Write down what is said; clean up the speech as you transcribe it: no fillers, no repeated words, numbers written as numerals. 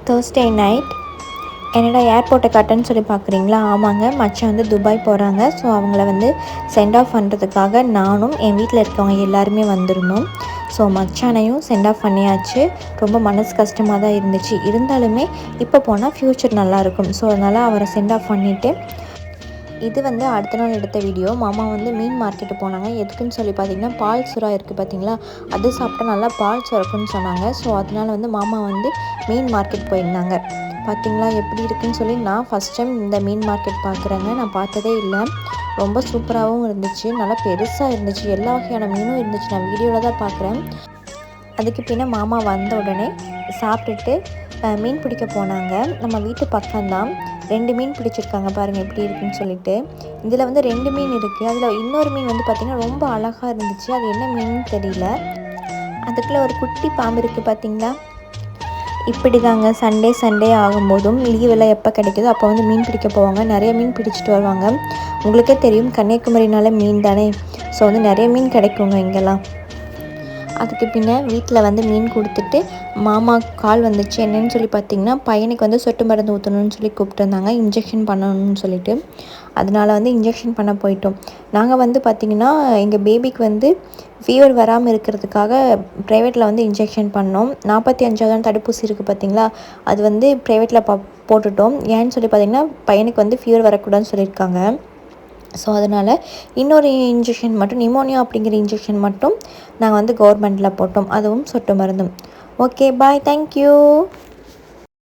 Thursday night. என்னடா ஏர்போர்ட்டை காட்டுன்னு சொல்லி பார்க்குறீங்களா? ஆமாங்க, மச்சான் வந்து துபாய் போகிறாங்க. ஸோ அவங்கள வந்து சென்ட் ஆஃப் பண்ணுறதுக்காக நானும் என் வீட்டில் இருக்கவங்க எல்லாருமே வந்திருந்தோம். ஸோ மச்சானையும் சென்ட் ஆஃப் பண்ணியாச்சு. ரொம்ப மனசு கஷ்டமாக தான் இருந்துச்சு. இருந்தாலுமே இப்போ போனால் ஃப்யூச்சர் நல்லாயிருக்கும். ஸோ அதனால் அவரை சென்ட் ஆஃப் பண்ணிவிட்டு, இது வந்து அடுத்த நாள் எடுத்த வீடியோ. மாமா வந்து மீன் மார்க்கெட்டு போனாங்க. எதுக்குன்னு சொல்லி பார்த்தீங்கன்னா, பால் சுறா இருக்குது பார்த்தீங்களா, அது சாப்பிட்டா நல்லா பால் சுரக்குன்னு சொன்னாங்க. ஸோ அதனால் வந்து மாமா வந்து மீன் மார்க்கெட் போயிருந்தாங்க. பார்த்தீங்களா எப்படி இருக்குன்னு சொல்லி. நான் ஃபஸ்ட் டைம் இந்த மீன் மார்க்கெட் பார்க்குறேங்க. நான் பார்த்ததே இல்லை. ரொம்ப சூப்பராகவும் இருந்துச்சு. நல்லா பெருசாக இருந்துச்சு. எல்லா வகையான மீனும் இருந்துச்சு. நான் வீடியோவில் தான் பார்க்குறேன். அதுக்கு பின்னே மாமா வந்த உடனே சாப்பிட்டுட்டு மீன் பிடிக்க போனாங்க. நம்ம வீட்டு பக்கம்தான். 2 மீன் பிடிச்சிருக்காங்க பாருங்கள் எப்படி இருக்குன்னு சொல்லிட்டு. இதில் வந்து 2 மீன் இருக்குது. அதில் இன்னொரு மீன் வந்து பார்த்திங்கன்னா ரொம்ப அழகாக இருந்துச்சு. அது என்ன மீன் தெரியல. அதுக்குள்ளே ஒரு குட்டி பாம்பு இருக்குது பார்த்தீங்களா. இப்படி தாங்க சண்டே ஆகும்போதும் லீவெல்லாம் எப்போ கிடைக்குதோ அப்போ வந்து மீன் பிடிக்க போவாங்க. நிறைய மீன் பிடிச்சிட்டு வருவாங்க. உங்களுக்கே தெரியும், கன்னியாகுமரினால மீன் தானே. ஸோ வந்து நிறைய மீன் கிடைக்குங்க இங்கெல்லாம். அதுக்கு பின்னே வீட்டில் வந்து மீன் கொடுத்துட்டு மாமா கால் வந்துச்சு. என்னன்னு சொல்லி பார்த்திங்கன்னா, பையனுக்கு வந்து சொட்டு மருந்து ஊற்றணும்னு சொல்லி கூப்பிட்டுருந்தாங்க, இன்ஜெக்ஷன் பண்ணணும்னு சொல்லிட்டு. அதனால் வந்து இன்ஜெக்ஷன் பண்ண போயிட்டோம். நாங்கள் வந்து பார்த்திங்கன்னா, எங்கள் பேபிக்கு வந்து ஃபீவர் வராமல் இருக்கிறதுக்காக ப்ரைவேட்டில் வந்து இன்ஜெக்ஷன் பண்ணோம். 45,000 தடுப்பூசி இருக்குது பார்த்திங்களா, அது வந்து ப்ரைவேட்டில் போட்டுட்டோம். ஏன்னு சொல்லி பார்த்திங்கன்னா, பையனுக்கு வந்து ஃபீவர் வரக்கூடாதுன்னு சொல்லியிருக்காங்க. ஸோ அதனால் இன்னொரு இன்ஜெக்ஷன் மட்டும், நிமோனியா அப்படிங்கிற இன்ஜெக்ஷன் மட்டும் நாங்கள் வந்து கவர்மெண்ட்டில் போட்டோம். அதுவும் சொட்டு மருந்தும். ஓகே, பாய், தேங்க்யூ.